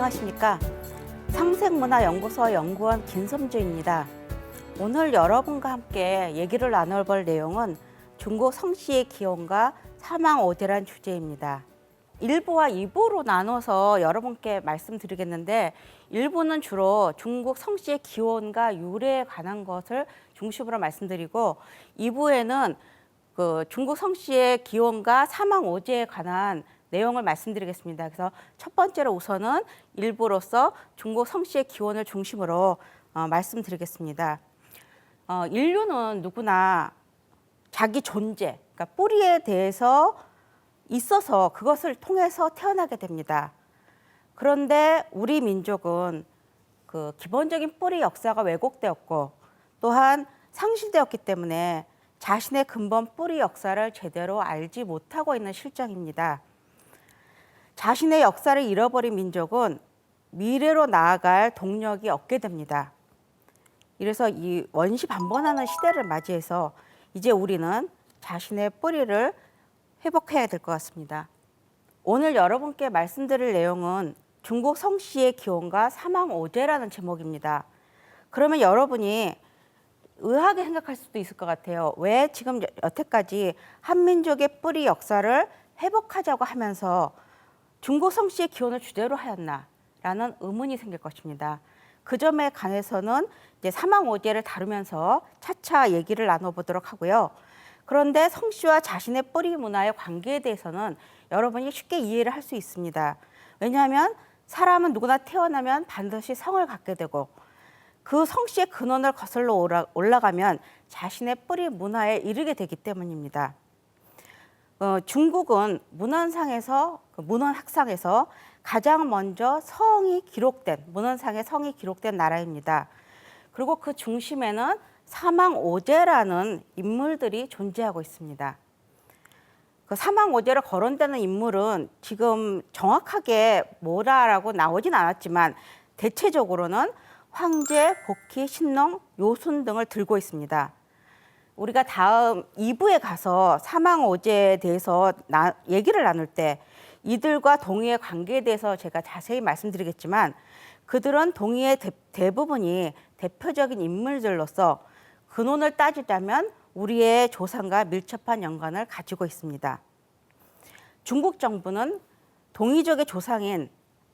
안녕하십니까. 상생문화연구소 연구원 김섬주입니다. 오늘 여러분과 함께 얘기를 나눠볼 내용은 중국 성씨의 기원과 사망오제란 주제입니다. 1부와 2부로 나눠서 여러분께 말씀드리겠는데 1부는 주로 중국 성씨의 기원과 유래에 관한 것을 중심으로 말씀드리고 2부에는 중국 성씨의 기원과 사망오제에 관한 내용을 말씀드리겠습니다. 그래서 첫 번째로 우선은 일부로서 중국 성씨의 기원을 중심으로 말씀드리겠습니다. 인류는 누구나 자기 존재, 그러니까 뿌리에 대해서 있어서 그것을 통해서 태어나게 됩니다. 그런데 우리 민족은 그 기본적인 뿌리 역사가 왜곡되었고 또한 상실되었기 때문에 자신의 근본 뿌리 역사를 제대로 알지 못하고 있는 실정입니다. 자신의 역사를 잃어버린 민족은 미래로 나아갈 동력이 없게 됩니다. 이래서 이 원시반복하는 시대를 맞이해서 이제 우리는 자신의 뿌리를 회복해야 될 것 같습니다. 오늘 여러분께 말씀드릴 내용은 중국 성씨의 기원과 사망오제라는 제목입니다. 그러면 여러분이 의아하게 생각할 수도 있을 것 같아요. 왜 지금 여태까지 한민족의 뿌리 역사를 회복하자고 하면서 중국 성씨의 기원을 주제로 하였나라는 의문이 생길 것입니다. 그 점에 관해서는 이제 사망오제를 다루면서 차차 얘기를 나눠보도록 하고요. 그런데 성씨와 자신의 뿌리 문화의 관계에 대해서는 여러분이 쉽게 이해를 할 수 있습니다. 왜냐하면 사람은 누구나 태어나면 반드시 성을 갖게 되고 그 성씨의 근원을 거슬러 올라가면 자신의 뿌리 문화에 이르게 되기 때문입니다. 중국은 문헌학상에서 가장 먼저 문헌상에 성이 기록된 나라입니다. 그리고 그 중심에는 사망오제라는 인물들이 존재하고 있습니다. 그 사망오제로 거론되는 인물은 지금 정확하게 뭐라고 나오진 않았지만 대체적으로는 황제, 복희, 신농, 요순 등을 들고 있습니다. 우리가 다음 2부에 가서 사망오제에 대해서 얘기를 나눌 때 이들과 동이의 관계에 대해서 제가 자세히 말씀드리겠지만 그들은 동이의 대부분이 대표적인 인물들로서 근원을 따지자면 우리의 조상과 밀접한 연관을 가지고 있습니다. 중국 정부는 동이족의 조상인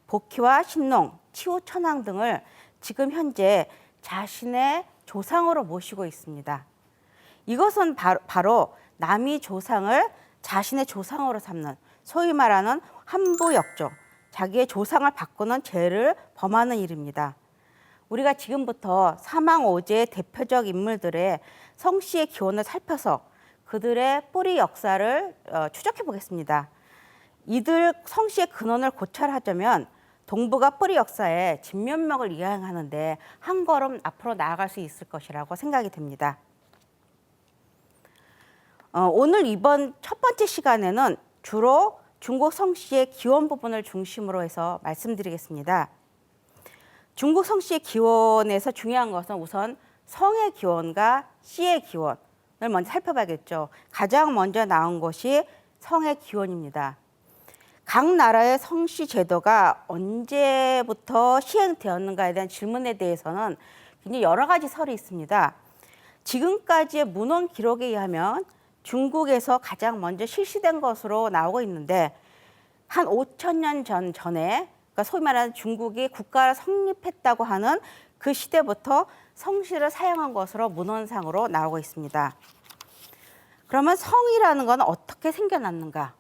복희와 신농, 치우천왕 등을 지금 현재 자신의 조상으로 모시고 있습니다. 이것은 바로 남이 조상을 자신의 조상으로 삼는 소위 말하는 함부역조, 자기의 조상을 바꾸는 죄를 범하는 일입니다. 우리가 지금부터 사망오제의 대표적 인물들의 성씨의 기원을 살펴서 그들의 뿌리 역사를 추적해 보겠습니다. 이들 성씨의 근원을 고찰하자면 동북아 뿌리 역사의 진면목을 이해하는데 한 걸음 앞으로 나아갈 수 있을 것이라고 생각이 됩니다. 오늘 이번 첫 번째 시간에는 주로 중국 성씨의 기원 부분을 중심으로 해서 말씀드리겠습니다. 중국 성씨의 기원에서 중요한 것은 우선 성의 기원과 씨의 기원을 먼저 살펴봐야겠죠. 가장 먼저 나온 것이 성의 기원입니다. 각 나라의 성씨 제도가 언제부터 시행되었는가에 대한 질문에 대해서는 굉장히 여러 가지 설이 있습니다. 지금까지의 문헌 기록에 의하면 중국에서 가장 먼저 실시된 것으로 나오고 있는데 한 5,000년 전에 그러니까 소위 말하는 중국이 국가를 성립했다고 하는 그 시대부터 성씨를 사용한 것으로 문헌상으로 나오고 있습니다. 그러면 성이라는 건 어떻게 생겨났는가?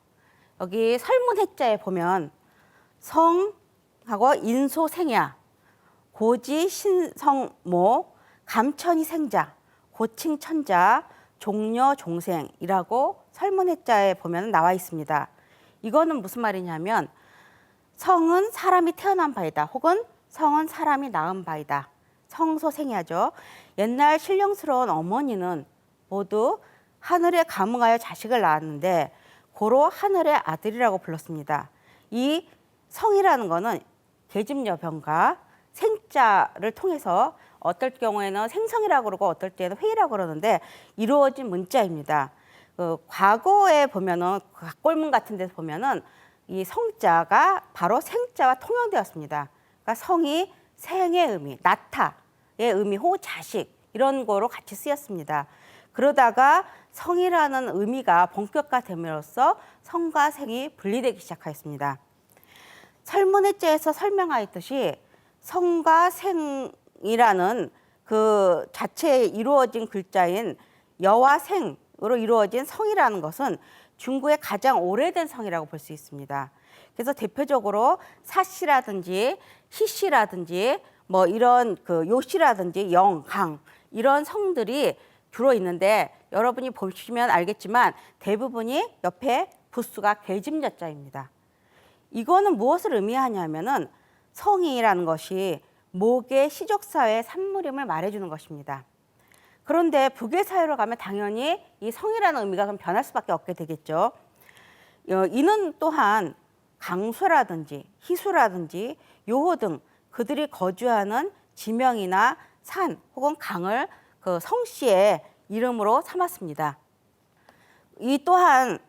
여기 설문해자에 보면 성하고 인소생야, 고지 신성모, 감천이 생자, 고칭 천자, 종려 종생이라고 설문해자에 보면 나와 있습니다. 이거는 무슨 말이냐면 성은 사람이 태어난 바이다 혹은 성은 사람이 낳은 바이다. 성소생야죠. 옛날 신령스러운 어머니는 모두 하늘에 감응하여 자식을 낳았는데 고로 하늘의 아들이라고 불렀습니다. 이 성이라는 거는 계집여병과 생자를 통해서 어떨 경우에는 생성이라고 그러고 어떨 때는 회의라고 그러는데 이루어진 문자입니다. 과거에 보면은 각골문 같은 데서 보면은 이 성자가 바로 생자와 통용되었습니다. 그러니까 성이 생의 의미, 나타의 의미, 혹은 자식 이런 거로 같이 쓰였습니다. 그러다가 성이라는 의미가 본격화됨으로써 성과 생이 분리되기 시작하였습니다. 설문해제에서 설명하였듯이 성과 생이라는 그 자체에 이루어진 글자인 여와 생으로 이루어진 성이라는 것은 중국의 가장 오래된 성이라고 볼 수 있습니다. 그래서 대표적으로 사씨라든지 희씨라든지 뭐 이런 그 요씨라든지 영, 강 이런 성들이 주로 있는데 여러분이 보시면 알겠지만 대부분이 옆에 부수가 계집여자입니다. 이거는 무엇을 의미하냐면은 성이라는 것이 목의 시족사회의 산물임을 말해주는 것입니다. 그런데 북의 사회로 가면 당연히 이 성이라는 의미가 그럼 변할 수밖에 없게 되겠죠. 이는 또한 강수라든지 희수라든지 요호 등 그들이 거주하는 지명이나 산 혹은 강을 그 성씨의 이름으로 삼았습니다. 이 또한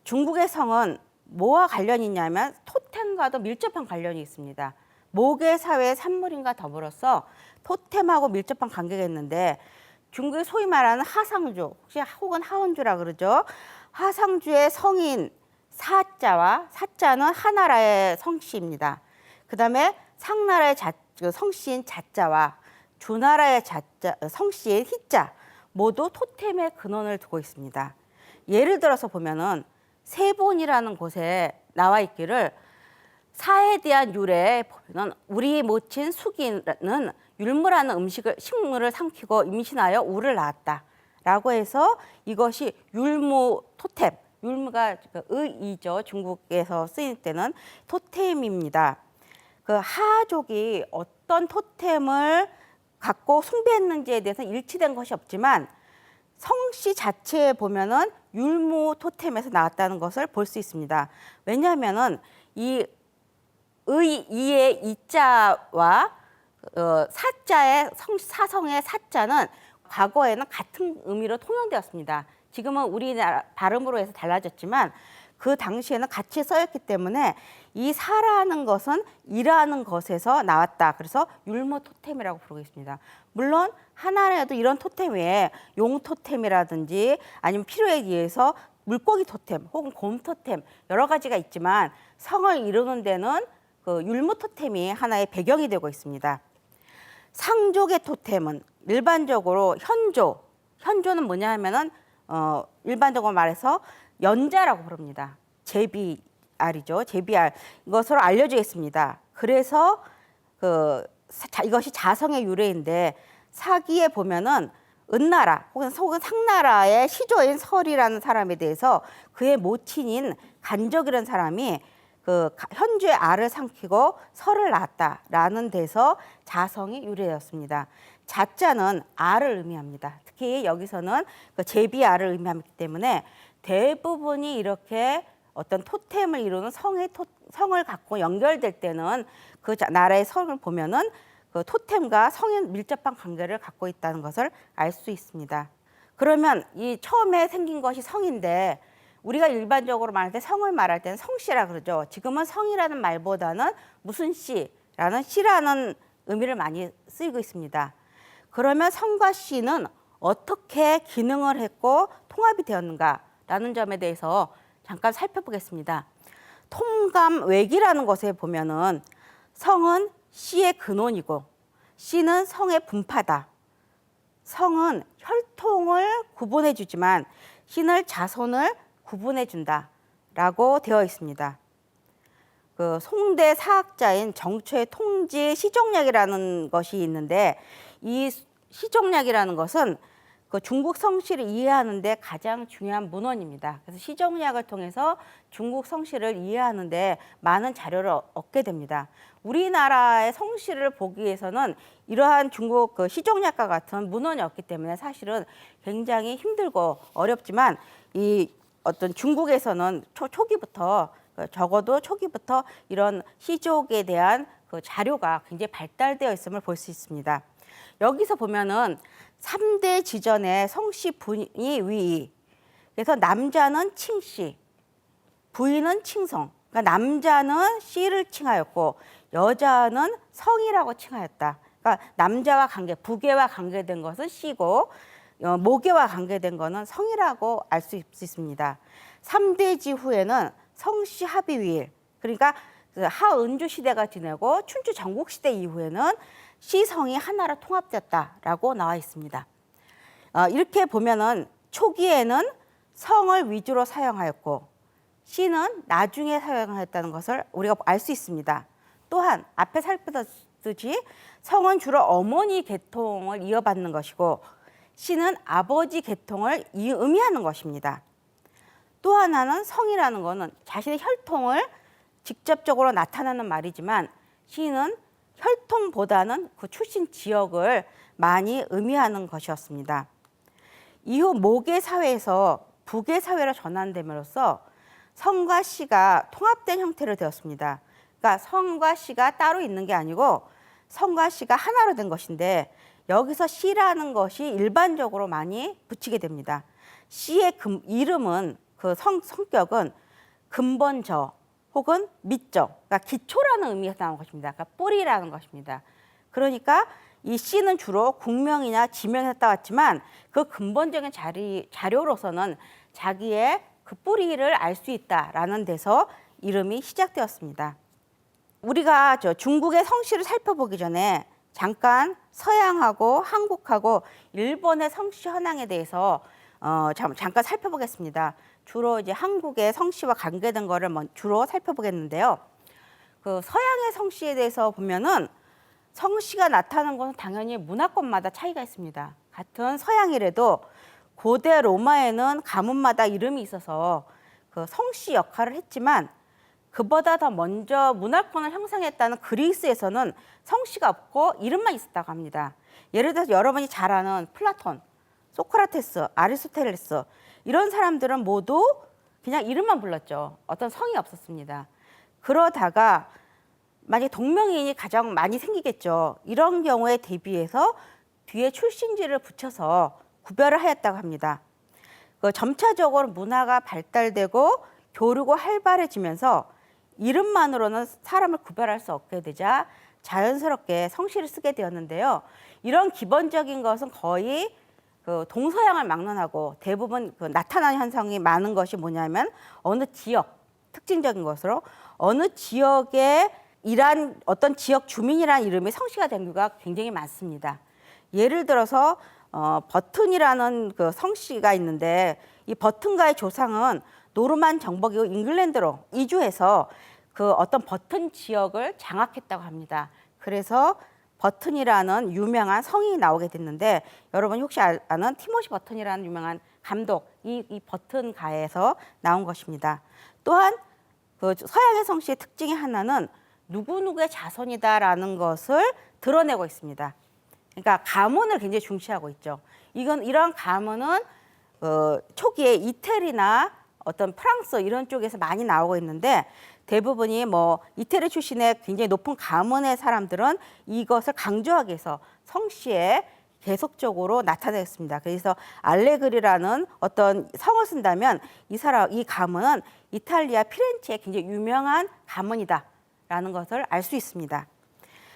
중국의 성은 뭐와 관련이 있냐면 토템과도 밀접한 관련이 있습니다. 목의 사회의 산물인과 더불어서 토템하고 밀접한 관계가 있는데 중국이 소위 말하는 하상주 혹은 하원주라 그러죠. 하상주의 성인 사자와 사자는 하나라의 성씨입니다. 그다음에 상나라의 성씨인 자자와 주나라의 성씨인 희자 모두 토템의 근원을 두고 있습니다. 예를 들어서 보면은 세본이라는 곳에 나와 있기를 사에 대한 유래에 보면은 우리 모친 수기는 율무라는 식물을 삼키고 임신하여 우를 낳았다라고 해서 이것이 율무 토템, 율무가 의이죠. 중국에서 쓰일 때는 토템입니다. 그 하족이 어떤 토템을 갖고 숭배했는지에 대해서는 일치된 것이 없지만 성씨 자체에 보면은 율무 토템에서 나왔다는 것을 볼 수 있습니다. 왜냐하면은 이 의의 이자와 사자의 사성의 사자는 과거에는 같은 의미로 통용되었습니다. 지금은 우리나라 발음으로 해서 달라졌지만 그 당시에는 같이 써였기 때문에 이 사라는 것은 이라는 것에서 나왔다. 그래서 율무 토템이라고 부르고 있습니다. 물론 하나라도 이런 토템 외에 용 토템이라든지 아니면 필요에 의해서 물고기 토템 혹은 곰 토템 여러 가지가 있지만 성을 이루는 데는 그 율무 토템이 하나의 배경이 되고 있습니다. 상족의 토템은 일반적으로 현조는 뭐냐 하면은 일반적으로 말해서 연자라고 부릅니다. 제비알이죠. 제비알 이것으로 알려지겠습니다. 그래서 이것이 자성의 유래인데 사기에 보면은 은나라 혹은 상나라의 시조인 설이라는 사람에 대해서 그의 모친인 간적이라는 사람이 그 현주의 알을 삼키고 설을 낳았다라는 데서 자성이 유래되었습니다. 자자는 알을 의미합니다. 특히 여기서는 그 제비알을 의미하기 때문에 대부분이 이렇게 어떤 토템을 이루는 성을 갖고 연결될 때는 그 나라의 성을 보면은 그 토템과 성에 밀접한 관계를 갖고 있다는 것을 알 수 있습니다. 그러면 이 처음에 생긴 것이 성인데 우리가 일반적으로 말할 때 성을 말할 때는 성씨라 그러죠. 지금은 성이라는 말보다는 무슨 씨라는 씨라는 의미를 많이 쓰이고 있습니다. 그러면 성과 씨는 어떻게 기능을 했고 통합이 되었는가라는 점에 대해서 잠깐 살펴보겠습니다. 통감외기라는 것에 보면은 성은 씨의 근원이고 씨는 성의 분파다. 성은 혈통을 구분해 주지만 씨는 자손을 구분해 준다라고 되어 있습니다. 그 송대 사학자인 정초의 통지 시종약이라는 것이 있는데 이 시종약이라는 것은 그 중국 성씨를 이해하는 데 가장 중요한 문헌입니다. 그래서 시종약을 통해서 중국 성씨를 이해하는 데 많은 자료를 얻게 됩니다. 우리나라의 성씨를 보기 위해서는 이러한 중국 그 시종약과 같은 문헌이 없기 때문에 사실은 굉장히 힘들고 어렵지만 이 어떤 중국에서는 초기부터 적어도 초기부터 이런 시족에 대한 그 자료가 굉장히 발달되어 있음을 볼 수 있습니다. 여기서 보면은 3대 지전의 성씨 분이 위. 그래서 남자는 칭씨, 부인은 칭성. 그러니까 남자는 씨를 칭하였고 여자는 성이라고 칭하였다. 그러니까 남자와 관계, 부계와 관계된 것은 씨고 모계와 관계된 것은 성이라고 알 수 있습니다. 삼대지 후에는 성씨 합의위일, 그러니까 그 하은주 시대가 지내고 춘추 전국시대 이후에는 씨성이 하나로 통합되었다라고 나와 있습니다. 이렇게 보면은 초기에는 성을 위주로 사용하였고 씨는 나중에 사용하였다는 것을 우리가 알 수 있습니다. 또한 앞에 살펴봤듯이 성은 주로 어머니 계통을 이어받는 것이고 씨는 아버지 계통을 의미하는 것입니다. 또 하나는 성이라는 것은 자신의 혈통을 직접적으로 나타내는 말이지만 씨는 혈통보다는 그 출신 지역을 많이 의미하는 것이었습니다. 이후 모계 사회에서 부계 사회로 전환됨으로써 성과 씨가 통합된 형태로 되었습니다. 그러니까 성과 씨가 따로 있는 게 아니고 성과 씨가 하나로 된 것인데 여기서 씨라는 것이 일반적으로 많이 붙이게 됩니다. 씨의 이름은 그 성격은 근본저 혹은 밑저, 그러니까 기초라는 의미에서 나온 것입니다. 그러니까 뿌리라는 것입니다. 그러니까 이 씨는 주로 국명이나 지명에서 따왔지만 그 근본적인 자료로서는 자기의 그 뿌리를 알 수 있다라는 데서 이름이 시작되었습니다. 우리가 중국의 성씨를 살펴보기 전에 잠깐 서양하고 한국하고 일본의 성씨 현황에 대해서 잠깐 살펴보겠습니다. 주로 이제 한국의 성씨와 관계된 거를 주로 살펴보겠는데요. 그 서양의 성씨에 대해서 보면은 성씨가 나타나는 것은 당연히 문화권마다 차이가 있습니다. 같은 서양이라도 고대 로마에는 가문마다 이름이 있어서 그 성씨 역할을 했지만 그보다 더 먼저 문화권을 형성했다는 그리스에서는 성씨가 없고 이름만 있었다고 합니다. 예를 들어서 여러분이 잘 아는 플라톤, 소크라테스, 아리스토텔레스 이런 사람들은 모두 그냥 이름만 불렀죠. 어떤 성이 없었습니다. 그러다가 만약 동명이인이 가장 많이 생기겠죠. 이런 경우에 대비해서 뒤에 출신지를 붙여서 구별을 하였다고 합니다. 점차적으로 문화가 발달되고 교류가 활발해지면서 이름만으로는 사람을 구별할 수 없게 되자 자연스럽게 성씨를 쓰게 되었는데요. 이런 기본적인 것은 거의 그 동서양을 막론하고 대부분 그 나타나는 현상이 많은 것이 뭐냐면 어느 지역, 특징적인 것으로 어느 지역에 일한 어떤 지역 주민이라는 이름이 성씨가 된 경우가 굉장히 많습니다. 예를 들어서 버튼이라는 그 성씨가 있는데 이 버튼가의 조상은 노르만 정복이고 잉글랜드로 이주해서 그 어떤 버튼 지역을 장악했다고 합니다. 그래서 버튼이라는 유명한 성이 나오게 됐는데 여러분이 혹시 아는 티모시 버튼이라는 유명한 감독 이 버튼가에서 나온 것입니다. 또한 그 서양의 성씨의 특징의 하나는 누구누구의 자손이다라는 것을 드러내고 있습니다. 그러니까 가문을 굉장히 중시하고 있죠. 이런 가문은 초기에 이태리나 어떤 프랑스 이런 쪽에서 많이 나오고 있는데 대부분이 뭐 이태리 출신의 굉장히 높은 가문의 사람들은 이것을 강조하기 위해서 성씨에 계속적으로 나타냈습니다. 그래서 알레그리라는 어떤 성을 쓴다면 이 가문은 이탈리아 피렌체의 굉장히 유명한 가문이다라는 것을 알 수 있습니다.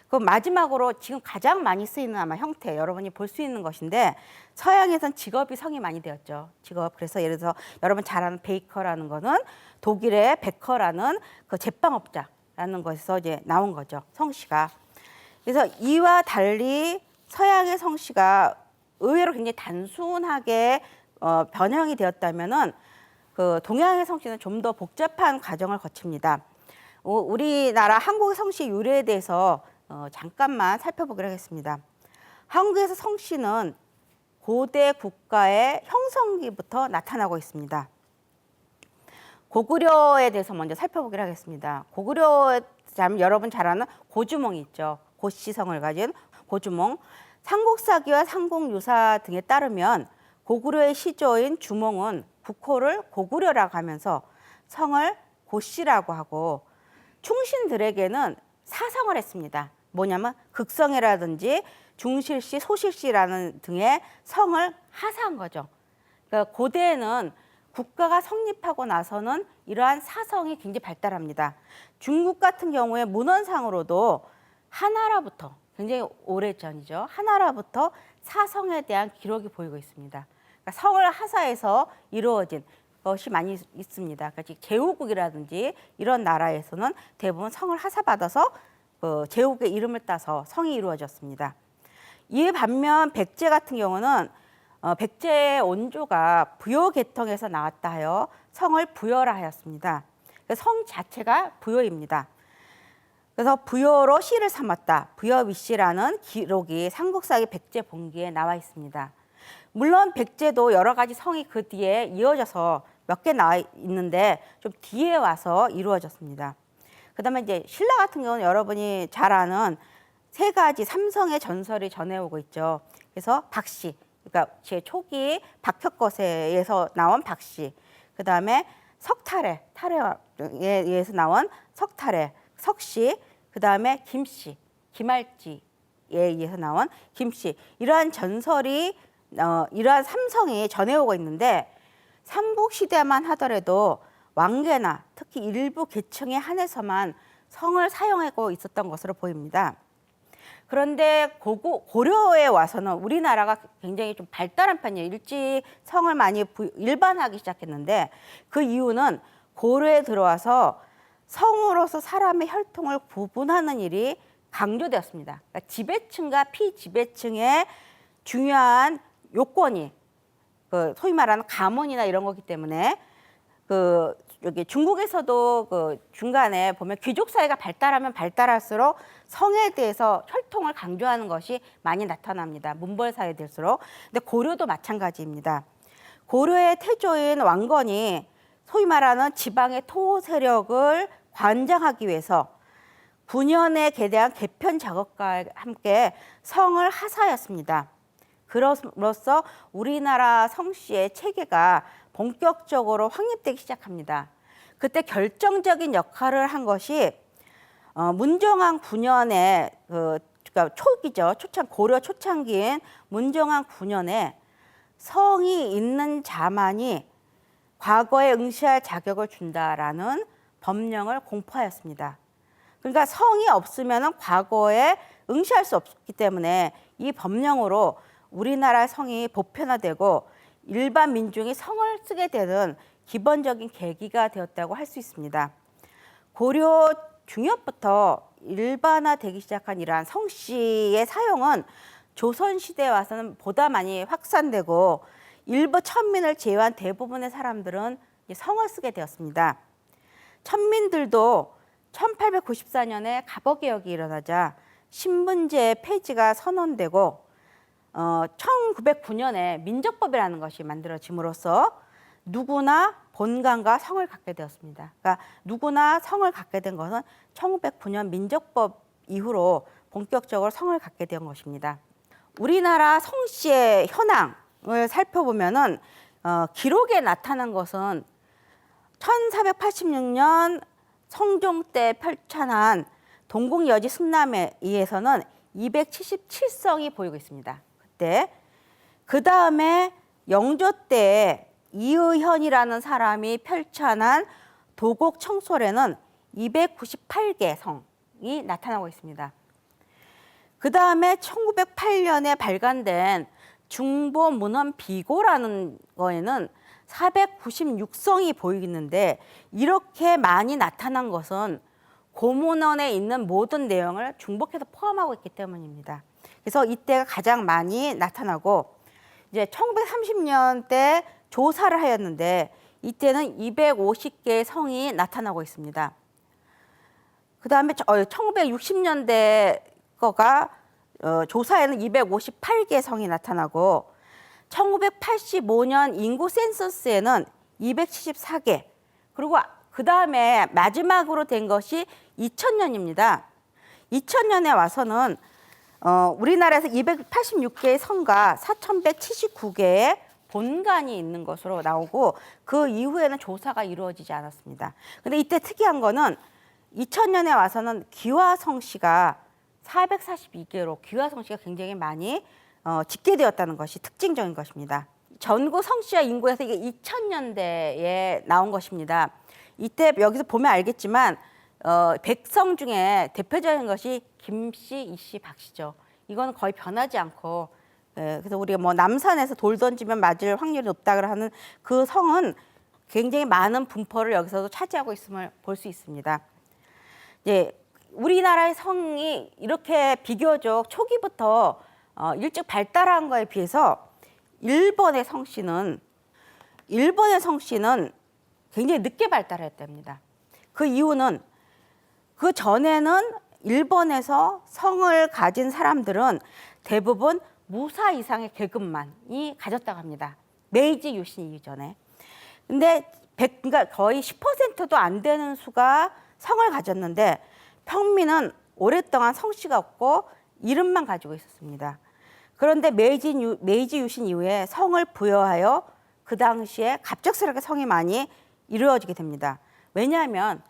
그 마지막으로 지금 가장 많이 쓰이는 아마 형태 여러분이 볼 수 있는 것인데 서양에선 직업이 성이 많이 되었죠. 직업. 그래서 예를 들어서 여러분 잘 아는 베이커라는 거는 독일의 베커라는 그 제빵업자라는 것에서 이제 나온 거죠. 성씨가. 그래서 이와 달리 서양의 성씨가 의외로 굉장히 단순하게 변형이 되었다면은 그 동양의 성씨는 좀 더 복잡한 과정을 거칩니다. 우리나라 한국의 성씨 유래에 대해서 잠깐만 살펴보기로 하겠습니다. 한국에서 성씨는 고대 국가의 형성기부터 나타나고 있습니다. 고구려에 대해서 먼저 살펴보기로 하겠습니다. 고구려에 여러분 잘 아는 고주몽이 있죠. 고씨성을 가진 고주몽. 삼국사기와 삼국유사 등에 따르면 고구려의 시조인 주몽은 국호를 고구려라고 하면서 성을 고씨라고 하고 충신들에게는 사성을 했습니다. 뭐냐면 극성이라든지 중실씨, 소실씨라는 등의 성을 하사한 거죠. 그러니까 고대에는 국가가 성립하고 나서는 이러한 사성이 굉장히 발달합니다. 중국 같은 경우에 문헌상으로도 한나라부터 굉장히 오래전이죠. 한나라부터 사성에 대한 기록이 보이고 있습니다. 그러니까 성을 하사해서 이루어진 것이 많이 있습니다. 그러니까 제후국이라든지 이런 나라에서는 대부분 성을 하사받아서 제후국의 이름을 따서 성이 이루어졌습니다. 이에 반면 백제 같은 경우는 백제의 원조가 부여 계통에서 나왔다 하여 성을 부여라 하였습니다. 성 자체가 부여입니다. 그래서 부여로 시를 삼았다. 부여위시라는 기록이 삼국사기 백제본기에 나와 있습니다. 물론 백제도 여러 가지 성이 그 뒤에 이어져서 몇 개 나와 있는데 좀 뒤에 와서 이루어졌습니다. 그다음에 이제 신라 같은 경우는 여러분이 잘 아는 세 가지 삼성의 전설이 전해오고 있죠. 그래서 박씨, 그러니까 제 초기 박혁거세에서 나온 박씨, 그다음에 석탈에, 탈해에 의해서 나온 석탈에, 석씨, 그다음에 김씨, 김할지에 의해서 나온 김씨. 이러한 전설이 이러한 삼성이 전해오고 있는데 삼국시대만 하더라도 왕계나 특히 일부 계층에 한해서만 성을 사용하고 있었던 것으로 보입니다. 그런데 고려에 와서는 우리나라가 굉장히 좀 발달한 편이에요. 일찍 성을 많이 일반하기 시작했는데 그 이유는 고려에 들어와서 성으로서 사람의 혈통을 구분하는 일이 강조되었습니다. 그러니까 지배층과 피지배층의 중요한 요건이 소위 말하는 가문이나 이런 거기 때문에 여기 중국에서도 중간에 보면 귀족 사회가 발달하면 발달할수록 성에 대해서 혈통을 강조하는 것이 많이 나타납니다. 문벌 사회 될수록. 근데 고려도 마찬가지입니다. 고려의 태조인 왕건이 소위 말하는 지방의 토 세력을 관장하기 위해서 9년에 대한 개편 작업과 함께 성을 하사하였습니다. 그로써 우리나라 성씨의 체계가 본격적으로 확립되기 시작합니다. 그때 결정적인 역할을 한 것이 문정왕 9년에 그러니까 초기죠. 고려 초창기인 문정왕 9년에 성이 있는 자만이 과거에 응시할 자격을 준다라는 법령을 공포하였습니다. 그러니까 성이 없으면 과거에 응시할 수 없기 때문에 이 법령으로 우리나라 성이 보편화되고 일반 민중이 성을 쓰게 되는 기본적인 계기가 되었다고 할 수 있습니다. 고려 중엽부터 일반화되기 시작한 이러한 성씨의 사용은 조선시대에 와서는 보다 많이 확산되고 일부 천민을 제외한 대부분의 사람들은 성을 쓰게 되었습니다. 천민들도 1894년에 갑오개혁이 일어나자 신분제 폐지가 선언되고 1909년에 민족법이라는 것이 만들어짐으로써 누구나 본관과 성을 갖게 되었습니다. 그러니까 누구나 성을 갖게 된 것은 1909년 민족법 이후로 본격적으로 성을 갖게 된 것입니다. 우리나라 성씨의 현황을 살펴보면은 기록에 나타난 것은 1486년 성종 때 펼쳐난 동국여지 승남에 의해서는 277성이 보이고 있습니다. 그때 그 다음에 영조 때 이의현이라는 사람이 펼쳐난 도곡 청솔에는 298개 성이 나타나고 있습니다. 그 다음에 1908년에 발간된 중보문헌 비고라는 거에는 496성이 보이는데 이렇게 많이 나타난 것은 고문헌에 있는 모든 내용을 중복해서 포함하고 있기 때문입니다. 그래서 이때가 가장 많이 나타나고 이제 1930년대 조사를 하였는데 이때는 250개의 성이 나타나고 있습니다. 그 다음에 1960년대 거가 조사에는 258개 성이 나타나고 1985년 인구 센서스에는 274개 그리고 그 다음에 마지막으로 된 것이 2000년입니다. 2000년에 와서는 우리나라에서 286개의 성과 4179개의 본관이 있는 것으로 나오고 그 이후에는 조사가 이루어지지 않았습니다. 근데 이때 특이한 거는 2000년에 와서는 기와성씨가 442개로 기와성씨가 굉장히 많이 집계되었다는 것이 특징적인 것입니다. 전국 성씨와 인구에서 이게 2000년대에 나온 것입니다. 이때 여기서 보면 알겠지만 백성 중에 대표적인 것이 김씨, 이씨, 박씨죠. 이거는 거의 변하지 않고 그래서 우리가 뭐 남산에서 돌 던지면 맞을 확률이 높다고 하는 그 성은 굉장히 많은 분포를 여기서도 차지하고 있음을 볼 수 있습니다. 예, 우리나라의 성이 이렇게 비교적 초기부터 일찍 발달한 거에 비해서 일본의 성씨는 굉장히 늦게 발달했답니다. 그 이유는 그 전에는 일본에서 성을 가진 사람들은 대부분 무사 이상의 계급만이 가졌다고 합니다. 메이지 유신 이전에. 근데 그러니까 거의 10%도 안 되는 수가 성을 가졌는데 평민은 오랫동안 성씨가 없고 이름만 가지고 있었습니다. 그런데 메이지 유신 이후에 성을 부여하여 그 당시에 갑작스럽게 성이 많이 이루어지게 됩니다. 왜냐하면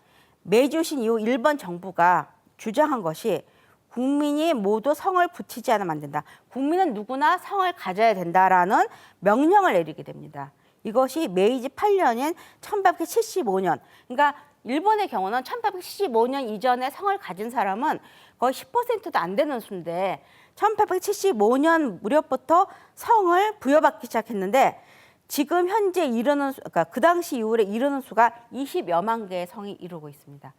메이지 유신 이후 일본 정부가 주장한 것이 국민이 모두 성을 붙이지 않으면 안 된다. 국민은 누구나 성을 가져야 된다라는 명령을 내리게 됩니다. 이것이 메이지 8년인 1875년. 그러니까 일본의 경우는 1875년 이전에 성을 가진 사람은 거의 10%도 안 되는 수인데 1875년 무렵부터 성을 부여받기 시작했는데 지금 현재 그러니까 그 당시 이후에 이르는 수가 20여만 개의 성이 이루고 있습니다.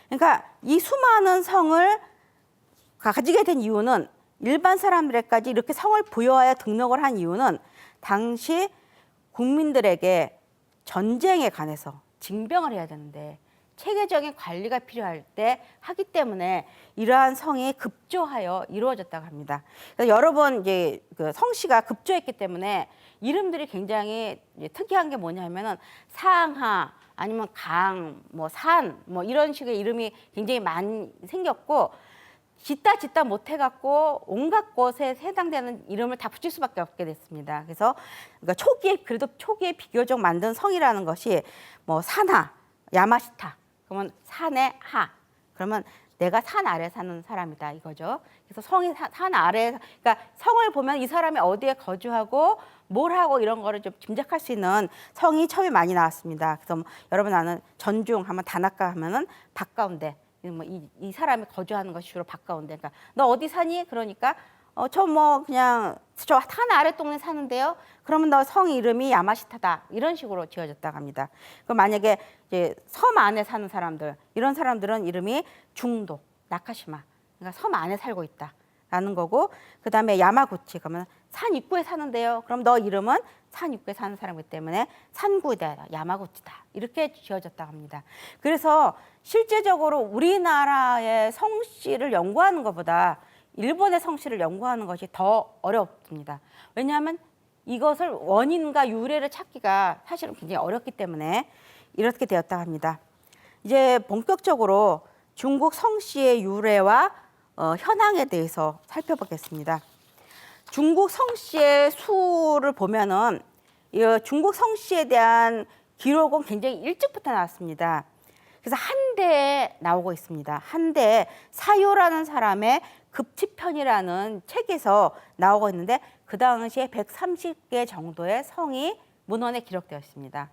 그러니까 이 수많은 성을 가지게 된 이유는 일반 사람들에까지 이렇게 성을 부여하여 등록을 한 이유는 당시 국민들에게 전쟁에 관해서 징병을 해야 되는데 체계적인 관리가 필요할 때 하기 때문에 이러한 성이 급조하여 이루어졌다고 합니다. 그래서 여러 번 이제 그 성씨가 급조했기 때문에 이름들이 굉장히 특이한 게 뭐냐면은 상하 아니면 강, 뭐 산, 뭐 이런 식의 이름이 굉장히 많이 생겼고 짓다 못해갖고 온갖 것에 해당되는 이름을 다 붙일 수밖에 없게 됐습니다. 그래서 그러니까 초기에 비교적 만든 성이라는 것이 뭐 산하, 야마시타, 그러면 산의 하, 그러면 내가 산 아래 사는 사람이다 이거죠. 그래서 성이 산 아래, 그러니까 성을 보면 이 사람이 어디에 거주하고 뭘 하고 이런 거를 좀 짐작할 수 있는 성이 처음에 많이 나왔습니다. 그래서 뭐 여러분 아는 전중 하면 다나카 하면은 바가운데. 뭐 이 사람이 거주하는 것이 주로 바가운데, 그러니까 너 어디 사니? 그러니까 저 뭐 그냥 저 산 아래 동네 사는데요. 그러면 너 성 이름이 야마시타다 이런 식으로 지어졌다고 합니다. 그럼 만약에 이제 섬 안에 사는 사람들 이런 사람들은 이름이 중도, 나카시마, 그러니까 섬 안에 살고 있다라는 거고, 그 다음에 야마구치 그러면 산 입구에 사는데요. 그럼 너 이름은 산 입구에 사는 사람이기 때문에 산구이다, 야마구치다 이렇게 지어졌다고 합니다. 그래서 실제적으로 우리나라의 성씨를 연구하는 것보다 일본의 성씨를 연구하는 것이 더 어렵습니다. 왜냐하면 이것을 원인과 유래를 찾기가 사실은 굉장히 어렵기 때문에 이렇게 되었다고 합니다. 이제 본격적으로 중국 성씨의 유래와 현황에 대해서 살펴보겠습니다. 중국 성씨의 수를 보면은 중국 성씨에 대한 기록은 굉장히 일찍부터 나왔습니다. 그래서 한대에 나오고 있습니다. 한대에 사요라는 사람의 급치편이라는 책에서 나오고 있는데 그 당시에 130개 정도의 성이 문헌에 기록되어 있습니다.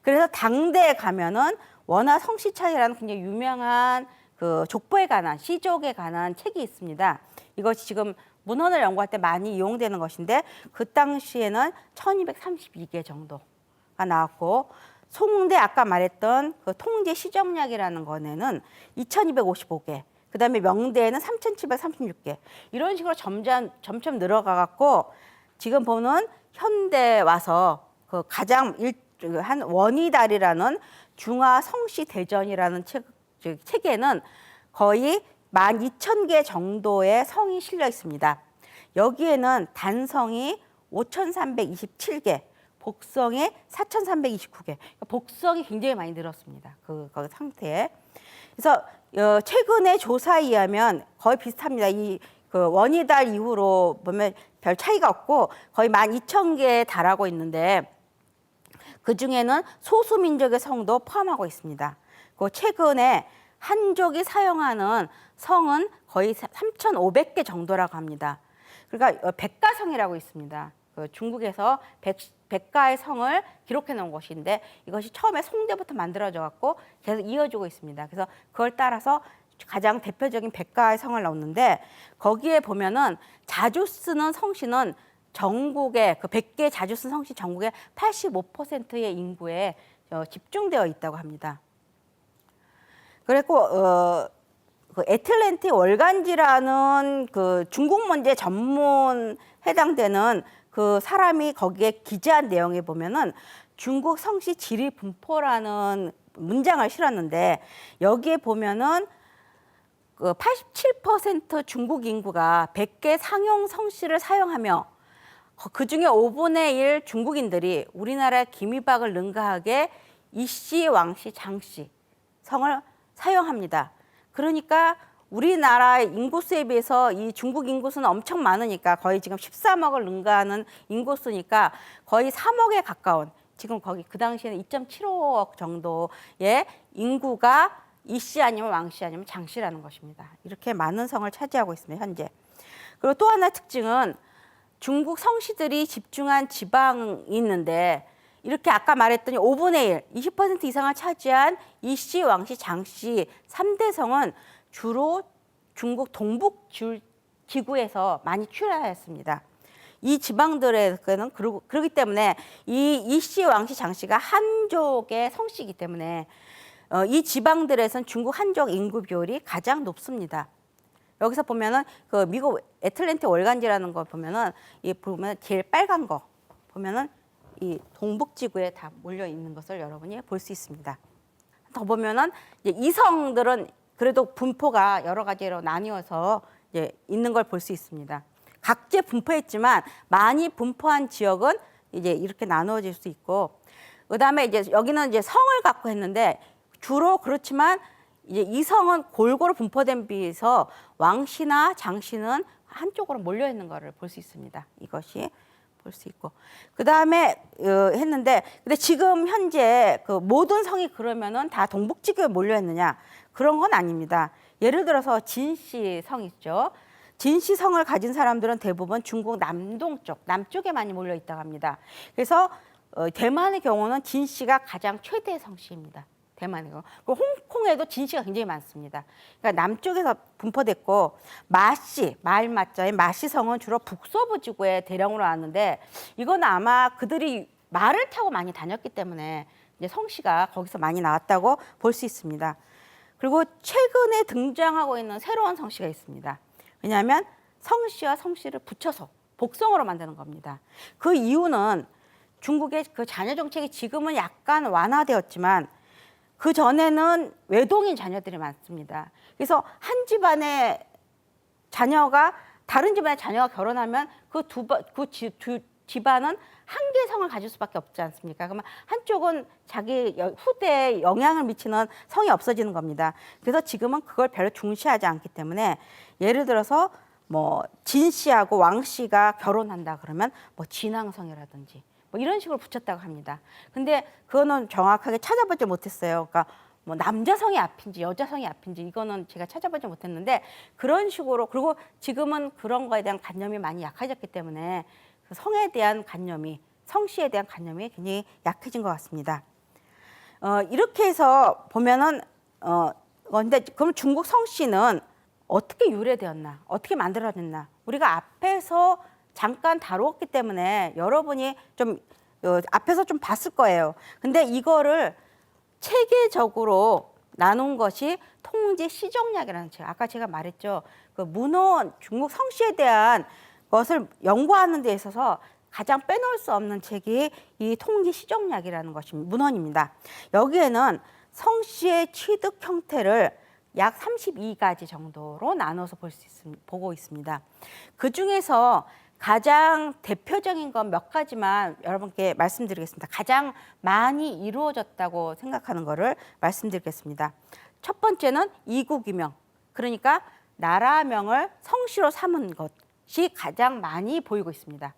그래서 당대에 가면은 원화 성씨창이라는 굉장히 유명한 그 족보에 관한 시족에 관한 책이 있습니다. 이것이 지금 문헌을 연구할 때 많이 이용되는 것인데 그 당시에는 1232개 정도가 나왔고 송대 아까 말했던 그 통제 시정약이라는 거에는 2255개, 그 다음에 명대에는 3736개 이런 식으로 점점 늘어가갖고 지금 보는 현대 와서 그 가장 한 원이달이라는 중화 성씨 대전이라는 책에는 거의 12,000개 정도의 성이 실려 있습니다. 여기에는 단성이 5,327개, 복성이 4,329개. 그러니까 복성이 굉장히 많이 늘었습니다. 그 상태에. 그래서 최근의 조사에 의하면 거의 비슷합니다. 그 원이달 이후로 보면 별 차이가 없고 거의 12,000개에 달하고 있는데 그 중에는 소수민족의 성도 포함하고 있습니다. 그 최근에 한족이 사용하는 성은 거의 3,500개 정도라고 합니다. 그러니까 백가성이라고 있습니다. 그 중국에서 백가의 성을 기록해 놓은 것인데 이것이 처음에 송대부터 만들어져 갖고 계속 이어지고 있습니다. 그래서 그걸 따라서 가장 대표적인 백가의 성을 넣었는데 거기에 보면은 자주 쓰는 성씨는 전국의 그 100개 자주 쓰는 성씨 전국의 85%의 인구에 집중되어 있다고 합니다. 그리고 그 애틀랜틱 월간지라는 그 중국 문제 전문 해당되는 그 사람이 거기에 기재한 내용에 보면은 중국 성씨 지리 분포라는 문장을 실었는데 여기에 보면은 그 87% 중국 인구가 100개 상용 성씨를 사용하며 그중에 5분의 1 중국인들이 우리나라의 기미박을 능가하게 이씨, 왕씨, 장씨 성을 사용합니다. 그러니까 우리나라 인구수에 비해서 이 중국 인구수는 엄청 많으니까 거의 지금 13억을 능가하는 인구수니까 거의 3억에 가까운 지금 거기 그 당시에는 2.75억 정도의 인구가 이씨 아니면 왕씨 아니면 장씨라는 것입니다. 이렇게 많은 성을 차지하고 있습니다, 현재. 그리고 또 하나의 특징은 중국 성씨들이 집중한 지방이 있는데 이렇게 아까 말했더니 5분의 1, 20% 이상을 차지한 이씨, 왕씨, 장씨 3대 성은 주로 중국 동북 지구에서 많이 출현하였습니다. 이 지방들에는 그렇기 때문에 이 이씨, 왕씨, 장씨가 한족의 성씨이기 때문에 이 지방들에서는 중국 한족 인구 비율이 가장 높습니다. 여기서 보면은 그 미국 애틀랜틱 월간지라는 거 보면은 이 보면 제일 빨간 거 보면은 이 동북지구에 다 몰려 있는 것을 여러분이 볼 수 있습니다. 더 보면은 이제 이 성들은 그래도 분포가 여러 가지로 나뉘어서 이제 있는 걸 볼 수 있습니다. 각지 분포했지만 많이 분포한 지역은 이제 이렇게 나누어질 수 있고, 그다음에 이제 여기는 이제 성을 갖고 했는데 주로 그렇지만 이제 이 성은 골고루 분포된 비해서 왕씨나 장씨는 한쪽으로 몰려 있는 것을 볼 수 있습니다. 이것이 볼 수 있고, 그 다음에 했는데, 근데 지금 현재 그 모든 성이 그러면은 다 동북지구에 몰려 있느냐? 그런 건 아닙니다. 예를 들어서 진씨 성 있죠. 진씨 성을 가진 사람들은 대부분 중국 남동쪽, 남쪽에 많이 몰려 있다고 합니다. 그래서 대만의 경우는 진씨가 가장 최대 성씨입니다. 대만의 경우. 그리고 홍콩에도 진씨가 굉장히 많습니다. 그러니까 남쪽에서 분포됐고, 마씨, 말 맞자의 마씨 성은 주로 북서부 지구에 대량으로 왔는데, 이건 아마 그들이 말을 타고 많이 다녔기 때문에 이제 성씨가 거기서 많이 나왔다고 볼 수 있습니다. 그리고 최근에 등장하고 있는 새로운 성씨가 있습니다. 왜냐하면 성씨와 성씨를 붙여서 복성으로 만드는 겁니다. 그 이유는 중국의 그 자녀 정책이 지금은 약간 완화되었지만 그 전에는 외동인 자녀들이 많습니다. 그래서 한 집안의 자녀가 다른 집안의 자녀가 결혼하면 그 집안은 한 개의 성을 가질 수밖에 없지 않습니까? 그러면 한쪽은 자기 후대에 영향을 미치는 성이 없어지는 겁니다. 그래서 지금은 그걸 별로 중시하지 않기 때문에 예를 들어서 뭐 진씨하고 왕씨가 결혼한다 그러면 뭐 진왕성이라든지 뭐 이런 식으로 붙였다고 합니다. 근데 그거는 정확하게 찾아보지 못했어요. 그러니까 뭐 남자성이 앞인지 여자성이 앞인지 이거는 제가 찾아보지 못했는데 그런 식으로, 그리고 지금은 그런 거에 대한 관념이 많이 약해졌기 때문에 그 성에 대한 관념이, 성씨에 대한 관념이 굉장히 약해진 것 같습니다. 이렇게 해서 보면은 근데 그럼 중국 성씨는 어떻게 유래되었나, 어떻게 만들어졌나, 우리가 앞에서 잠깐 다루었기 때문에 여러분이 좀 앞에서 좀 봤을 거예요. 근데 이거를 체계적으로 나눈 것이 통제 시정약이라는 책. 아까 제가 말했죠. 그 문헌, 중국 성씨에 대한 것을 연구하는 데 있어서 가장 빼놓을 수 없는 책이 이 통지 시정약이라는 것이 문헌입니다. 여기에는 성씨의 취득 형태를 약 32가지 정도로 나눠서 보고 있습니다. 그 중에서 가장 대표적인 건 몇 가지만 여러분께 말씀드리겠습니다. 가장 많이 이루어졌다고 생각하는 거를 말씀드리겠습니다. 첫 번째는 이국이명, 그러니까 나라명을 성씨로 삼은 것이 가장 많이 보이고 있습니다.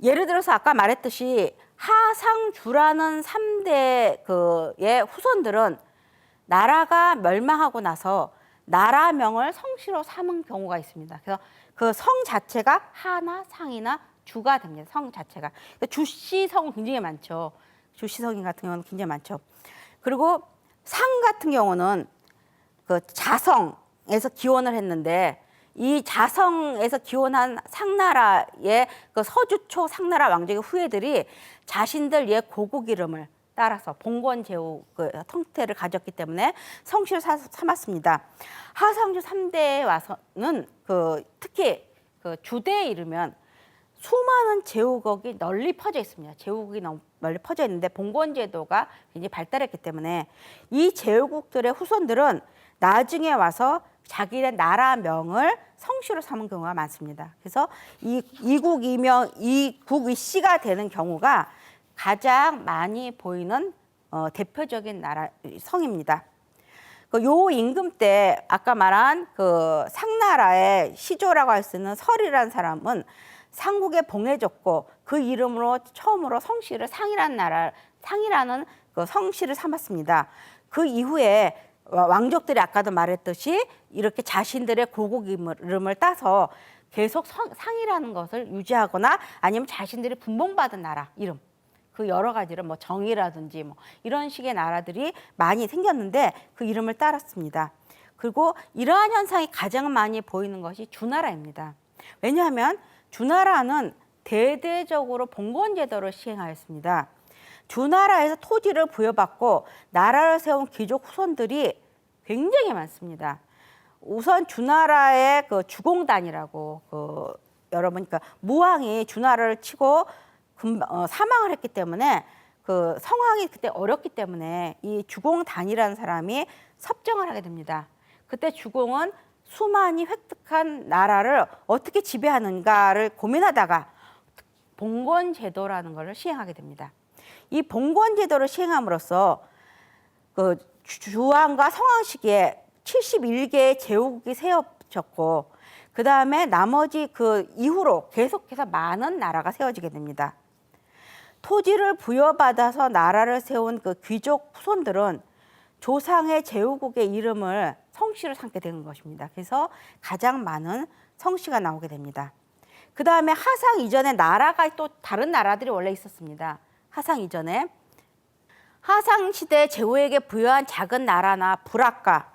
예를 들어서 아까 말했듯이 하상주라는 3대 그의 후손들은 나라가 멸망하고 나서 나라명을 성씨로 삼은 경우가 있습니다. 그래서 그 성 자체가 하나, 상이나 주가 됩니다. 성 자체가. 그러니까 주씨성은 굉장히 많죠. 주씨성 같은 경우는 굉장히 많죠. 그리고 상 같은 경우는 그 자성에서 기원을 했는데 이 자성에서 기원한 상나라의 그 서주초 상나라 왕족의 후예들이 자신들 옛 고국 이름을 따라서 봉건제후 그 형태를 가졌기 때문에 성씨를 삼았습니다. 하상주 3대에 와서는 그 특히 그 주대에 이르면 수많은 제후국이 널리 퍼져 있습니다. 제후국이 널리 퍼져 있는데 봉건제도가 굉장히 발달했기 때문에 이 제후국들의 후손들은 나중에 와서 자기네 나라명을 성씨로 삼은 경우가 많습니다. 그래서 이국 이씨가 되는 경우가 가장 많이 보이는 대표적인 나라 성입니다. 요 임금 때 아까 말한 그 상나라의 시조라고 할 수 있는 설이라는 사람은 상국에 봉해졌고 그 이름으로 처음으로 성씨를 상이라는 그 성씨를 삼았습니다. 그 이후에 왕족들이 아까도 말했듯이 이렇게 자신들의 고국 이름을 따서 계속 상이라는 것을 유지하거나 아니면 자신들이 분봉받은 나라 이름 그 여러 가지를 뭐 정이라든지 뭐 이런 식의 나라들이 많이 생겼는데 그 이름을 따랐습니다. 그리고 이러한 현상이 가장 많이 보이는 것이 주나라입니다. 왜냐하면 주나라는 대대적으로 봉건제도를 시행하였습니다. 주나라에서 토지를 부여받고 나라를 세운 귀족 후손들이 굉장히 많습니다. 우선 주나라의 그 주공단이라고 그 여러분 그러니까 무왕이 주나라를 치고 사망을 했기 때문에 그 상황이 그때 어렵기 때문에 이 주공단이라는 사람이 섭정을 하게 됩니다. 그때 주공은 수많이 획득한 나라를 어떻게 지배하는가를 고민하다가 봉건제도라는 것을 시행하게 됩니다. 이 봉건제도를 시행함으로써 그 주왕과 성왕 시기에 71개의 제후국이 세워졌고 그 다음에 나머지 그 이후로 계속해서 많은 나라가 세워지게 됩니다. 토지를 부여받아서 나라를 세운 그 귀족 후손들은 조상의 제후국의 이름을 성씨로 삼게 되는 것입니다. 그래서 가장 많은 성씨가 나오게 됩니다. 그 다음에 하상 이전에 나라가 또 다른 나라들이 원래 있었습니다. 하상 이전에 하상 시대 제후에게 부여한 작은 나라나 부락과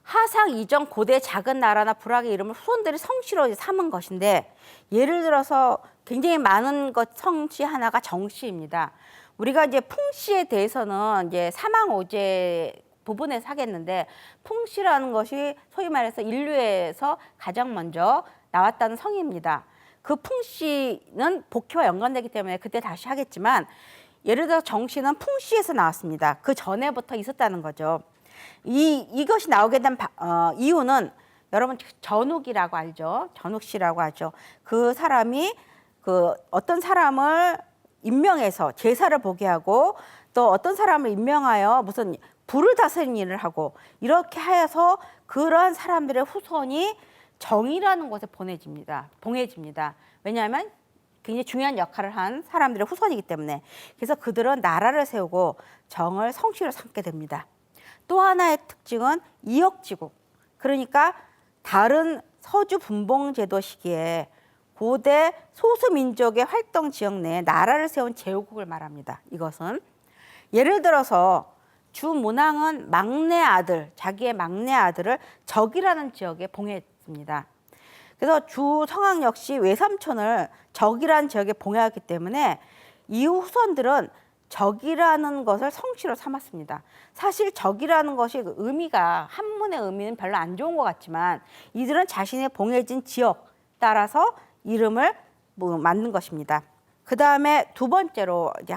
하상 이전 고대 작은 나라나 부락의 이름을 후손들이 성씨로 삼은 것인데 예를 들어서 굉장히 많은 것 성씨 하나가 정씨입니다. 우리가 이제 풍씨에 대해서는 이제 사망오제 부분에서 하겠는데 풍씨라는 것이 소위 말해서 인류에서 가장 먼저 나왔다는 성입니다. 그 풍씨는 복희와 연관되기 때문에 그때 다시 하겠지만 예를 들어 정씨는 풍씨에서 나왔습니다. 그 전에부터 있었다는 거죠. 이것이 나오게 된 이유는 여러분 전욱이라고 알죠? 전욱씨라고 하죠. 그 사람이 그 어떤 사람을 임명해서 제사를 보게 하고 또 어떤 사람을 임명하여 무슨 불을 다스리는 일을 하고 이렇게 하여서 그러한 사람들의 후손이 정이라는 곳에 봉해집니다. 왜냐하면 굉장히 중요한 역할을 한 사람들의 후손이기 때문에. 그래서 그들은 나라를 세우고 정을 성씨로 삼게 됩니다. 또 하나의 특징은 이역지국. 그러니까 다른 서주 분봉제도 시기에 고대 소수민족의 활동 지역 내에 나라를 세운 제후국을 말합니다. 이것은 예를 들어서 주문왕은 자기의 막내 아들을 적이라는 지역에 봉했습니다. 그래서 주성왕 역시 외삼촌을 적이라는 지역에 봉해왔기 때문에 이후 후손들은 적이라는 것을 성씨로 삼았습니다. 사실 적이라는 것이 의미가 한문의 의미는 별로 안 좋은 것 같지만 이들은 자신의 봉해진 지역 따라서 이름을 만든 것입니다. 그 다음에 두 번째로 이제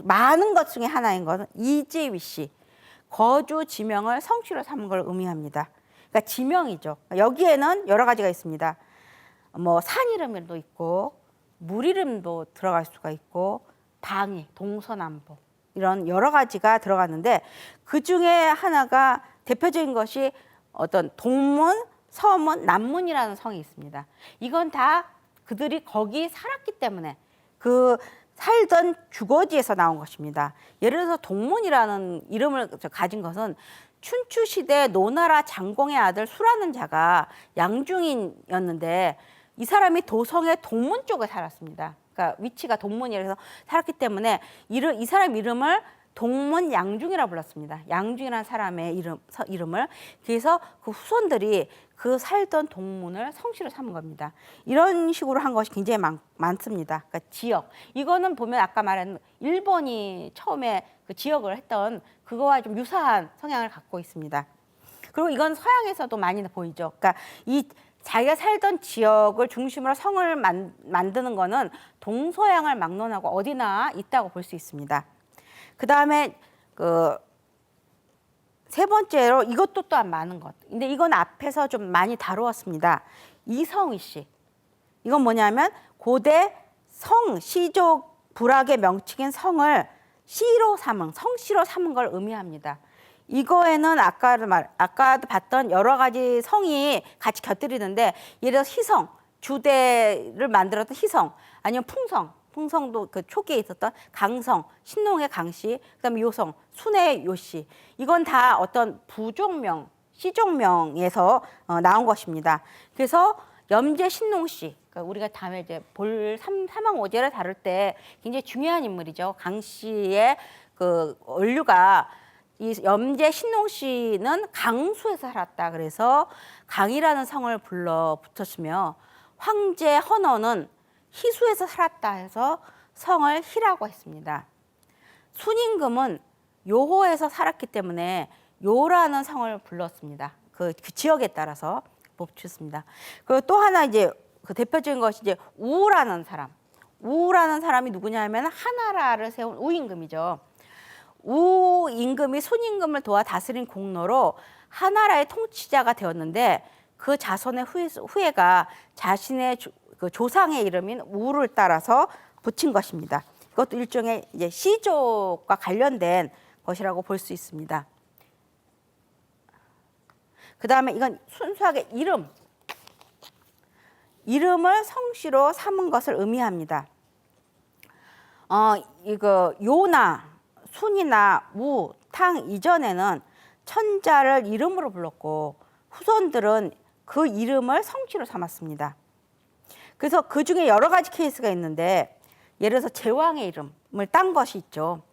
많은 것 중에 하나인 것은 이지위씨, 거주 지명을 성씨로 삼은 걸 의미합니다. 그러니까 지명이죠. 여기에는 여러 가지가 있습니다. 뭐 산 이름도 있고 물 이름도 들어갈 수가 있고 방위, 동서남북 이런 여러 가지가 들어갔는데 그 중에 하나가 대표적인 것이 어떤 동문, 서문, 남문이라는 성이 있습니다. 이건 다 그들이 거기 살았기 때문에 그 살던 주거지에서 나온 것입니다. 예를 들어서 동문이라는 이름을 가진 것은 춘추 시대 노나라 장공의 아들 수라는 자가 양중인이었는데 이 사람이 도성의 동문 쪽에 살았습니다. 그러니까 위치가 동문이라서 살았기 때문에 이 사람 이름을 동문 양중이라 불렀습니다. 양중이라는 사람의 이름을. 그래서 그 후손들이 그 살던 동문을 성씨로 삼은 겁니다. 이런 식으로 한 것이 굉장히 많습니다. 그러니까 지역. 이거는 보면 아까 말한 일본이 처음에 그 지역을 했던 그거와 좀 유사한 성향을 갖고 있습니다. 그리고 이건 서양에서도 많이 보이죠. 그러니까 이 자기가 살던 지역을 중심으로 성을 만드는 거는 동서양을 막론하고 어디나 있다고 볼 수 있습니다. 그 다음에 세 번째로 이것도 또한 많은 것. 근데 이건 앞에서 좀 많이 다루었습니다. 이성희 씨. 이건 뭐냐면 고대 시족 부락의 명칭인 성을 성씨로 삼은 걸 의미합니다. 이거에는 아까도 봤던 여러 가지 성이 같이 곁들이는데 예를 들어 희성, 주대를 만들었던 희성, 아니면 풍성도 그 초기에 있었던 강성, 신농의 강씨, 그다음에 요성, 순의 요씨. 이건 다 어떤 부족명, 시족명에서 나온 것입니다. 그래서 염제 신농씨, 그러니까 우리가 다음에 이제 볼 사망오제를 다룰 때 굉장히 중요한 인물이죠. 강씨의 그 원류가 이 염제 신농씨는 강수에서 살았다. 그래서 강이라는 성을 불러 붙였으며 황제 헌어는 희수에서 살았다 해서 성을 희라고 했습니다. 순임금은 요호에서 살았기 때문에 요라는 성을 불렀습니다. 그 지역에 따라서 붙였습니다. 그리고 또 하나 이제 그 대표적인 것이 이제 우라는 사람. 우라는 사람이 누구냐면 하나라를 세운 우임금이죠. 우임금이 순임금을 도와 다스린 공로로 하나라의 통치자가 되었는데 그 자손의 후예가 자신의 그 조상의 이름인 우를 따라서 붙인 것입니다. 이것도 일종의 이제 시족과 관련된 것이라고 볼 수 있습니다. 그 다음에 이건 순수하게 이름을 성씨로 삼은 것을 의미합니다. 이거 요나 순이나 우, 탕 이전에는 천자를 이름으로 불렀고 후손들은 그 이름을 성씨로 삼았습니다. 그래서 그 중에 여러 가지 케이스가 있는데 예를 들어서 제왕의 이름을 딴 것이 있죠.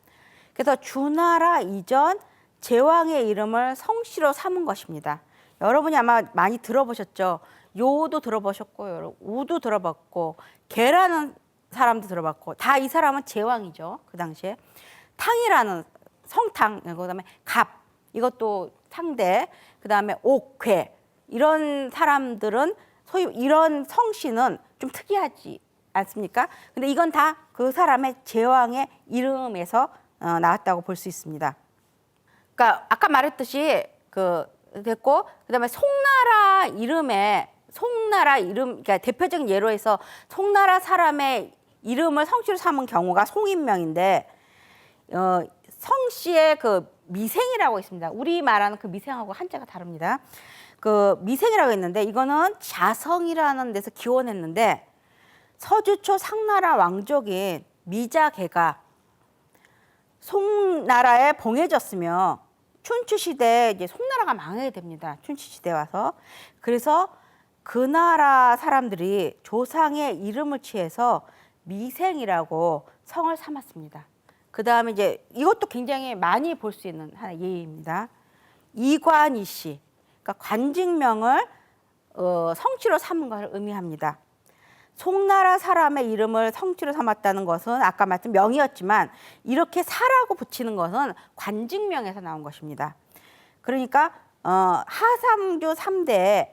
그래서 주나라 이전 제왕의 이름을 성씨로 삼은 것입니다. 여러분이 아마 많이 들어보셨죠. 요도 들어보셨고 우도 들어봤고 개라는 사람도 들어봤고 다 이 사람은 제왕이죠. 그 당시에 탕이라는 성탕, 그다음에 갑 이것도 상대, 그다음에 옥, 괴 이런 사람들은 소위 이런 성씨는 좀 특이하지 않습니까? 근데 이건 다 그 사람의 제왕의 이름에서 나왔다고 볼 수 있습니다. 그러니까 아까 말했듯이 됐고 그다음에 송나라 이름, 그러니까 대표적인 예로 해서 송나라 사람의 이름을 성씨로 삼은 경우가 송인명인데 성씨의 그 미생이라고 있습니다. 우리 말하는 그 미생하고 한자가 다릅니다. 그 미생이라고 했는데 이거는 자성이라는 데서 기원했는데 서주초 상나라 왕족인 미자개가 송나라에 봉해졌으며 춘추 시대에 이제 송나라가 망하게 됩니다. 춘추 시대 와서. 그래서 그 나라 사람들이 조상의 이름을 취해서 미생이라고 성을 삼았습니다. 그 다음에 이제 이것도 굉장히 많이 볼 수 있는 하나의 예입니다. 이관이씨, 그러니까 관직명을 성씨로 삼은 것을 의미합니다. 송나라 사람의 이름을 성씨로 삼았다는 것은 아까 말씀 명이었지만 이렇게 사라고 붙이는 것은 관직명에서 나온 것입니다. 그러니까 하상조 3대에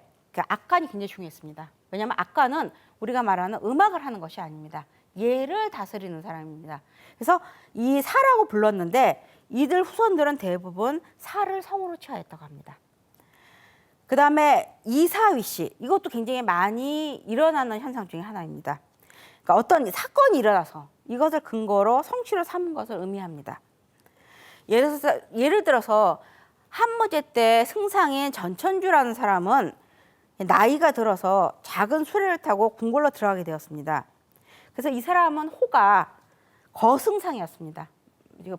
악관이 굉장히 중요했습니다. 왜냐하면 악관은 우리가 말하는 음악을 하는 것이 아닙니다. 예를 다스리는 사람입니다. 그래서 이 사라고 불렀는데 이들 후손들은 대부분 사를 성으로 취하였다고 합니다. 그 다음에 이사위 씨, 이것도 굉장히 많이 일어나는 현상 중에 하나입니다. 그러니까 어떤 사건이 일어나서 이것을 근거로 성씨로 삼은 것을 의미합니다. 예를 들어서 한무제 때 승상인 전천주라는 사람은 나이가 들어서 작은 수레를 타고 궁궐로 들어가게 되었습니다. 그래서 이 사람은 호가 거승상이었습니다.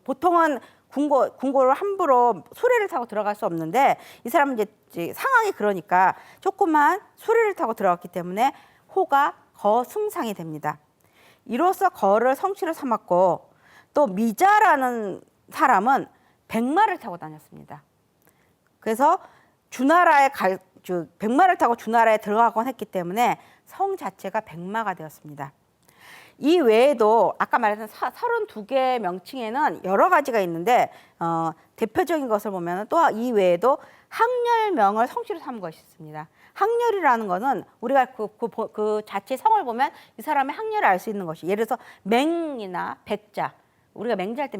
보통은 궁궐을 함부로 수레를 타고 들어갈 수 없는데 이 사람은 이제 상황이 그러니까 조그만 수레를 타고 들어갔기 때문에 호가 거승상이 됩니다. 이로써 거를 성씨로 삼았고 또 미자라는 사람은 백마를 타고 다녔습니다. 그래서 백마를 타고 주나라에 들어가곤 했기 때문에 성 자체가 백마가 되었습니다. 이 외에도 아까 말했던 32개의 명칭에는 여러 가지가 있는데 대표적인 것을 보면 또 이 외에도 항렬명을 성씨로 삼은 것이 있습니다. 항렬이라는 것은 우리가 그 자체 성을 보면 이 사람의 항렬을 알 수 있는 것이, 예를 들어서 맹이나 백자, 우리가 맹자할 때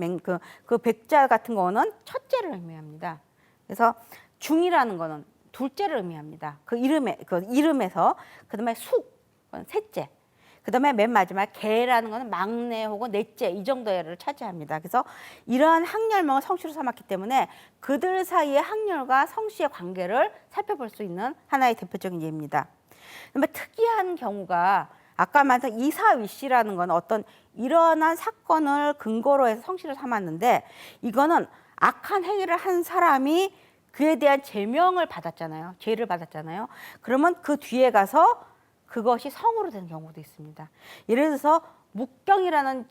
그 백자 같은 거는 첫째를 의미합니다. 그래서 중이라는 거는 둘째를 의미합니다. 그 이름에서 그다음에 숙, 셋째. 그다음에 맨 마지막 개라는 거는 막내 혹은 넷째 이 정도를 차지합니다. 그래서 이러한 항렬명을 성씨로 삼았기 때문에 그들 사이의 항렬과 성씨의 관계를 살펴볼 수 있는 하나의 대표적인 예입니다. 그다음에 특이한 경우가 아까 말했던 이사위씨라는 건 어떤 일어난 사건을 근거로 해서 성씨를 삼았는데, 이거는 악한 행위를 한 사람이 그에 대한 제명을 받았잖아요. 죄를 받았잖아요. 그러면 그 뒤에 가서 그것이 성으로 되는 경우도 있습니다. 예를 들어서 묵경이라는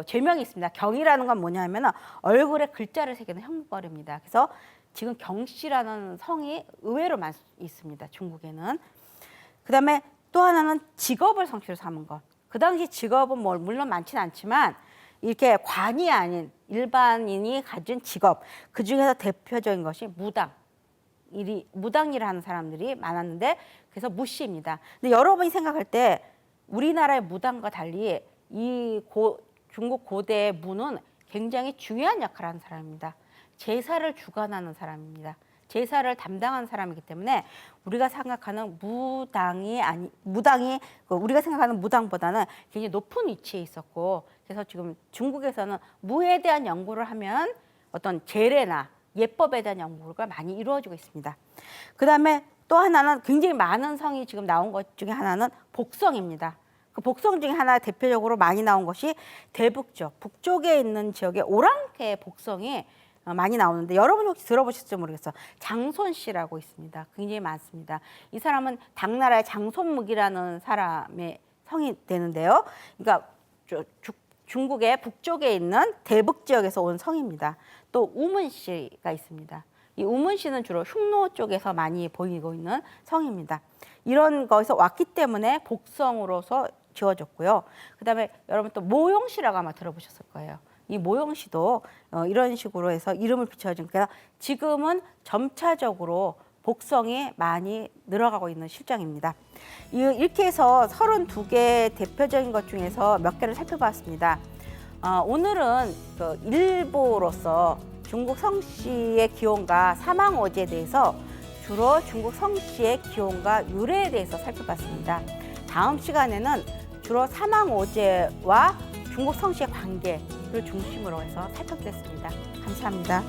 죄명이 있습니다. 경이라는 건 뭐냐면 얼굴에 글자를 새기는 형벌입니다. 그래서 지금 경씨라는 성이 의외로 많이 있습니다. 중국에는. 그다음에 또 하나는 직업을 성씨로 삼은 것. 그 당시 직업은 물론 많지는 않지만 이렇게 관이 아닌 일반인이 가진 직업, 그 중에서 대표적인 것이 무당일을 하는 사람들이 많았는데, 그래서 무씨입니다. 근데 여러분이 생각할 때 우리나라의 무당과 달리 중국 고대의 무는 굉장히 중요한 역할을 하는 사람입니다. 제사를 주관하는 사람입니다. 제사를 담당하는 사람이기 때문에 우리가 생각하는 우리가 생각하는 무당보다는 굉장히 높은 위치에 있었고, 그래서 지금 중국에서는 무에 대한 연구를 하면 어떤 제례나 예법에 대한 연구가 많이 이루어지고 있습니다. 그다음에 또 하나는 굉장히 많은 성이 지금 나온 것 중에 하나는 복성입니다. 그 복성 중에 하나 대표적으로 많이 나온 것이 대북쪽, 북쪽에 있는 지역의 오랑캐 복성이 많이 나오는데, 여러분 혹시 들어보셨을지 모르겠어요. 장손씨라고 있습니다. 굉장히 많습니다. 이 사람은 당나라의 장손묵이라는 사람의 성이 되는데요. 그러니까 중국의 북쪽에 있는 대북 지역에서 온 성입니다. 또 우문씨가 있습니다. 이 우문씨는 주로 흉노 쪽에서 많이 보이고 있는 성입니다. 이런 거에서 왔기 때문에 복성으로서 지어졌고요. 그다음에 여러분 또 모용씨라고 아마 들어보셨을 거예요. 이 모용씨도 이런 식으로 해서 이름을 붙여주니까 지금은 점차적으로 복성이 많이 늘어가고 있는 실정입니다. 이렇게 해서 32개 대표적인 것 중에서 몇 개를 살펴봤습니다. 오늘은 일부로서 중국 성씨의 기원과 사망오제에 대해서 주로 중국 성씨의 기원과 유래에 대해서 살펴봤습니다. 다음 시간에는 주로 사망오제와 중국 성씨의 관계를 중심으로 해서 살펴보겠습니다. 감사합니다.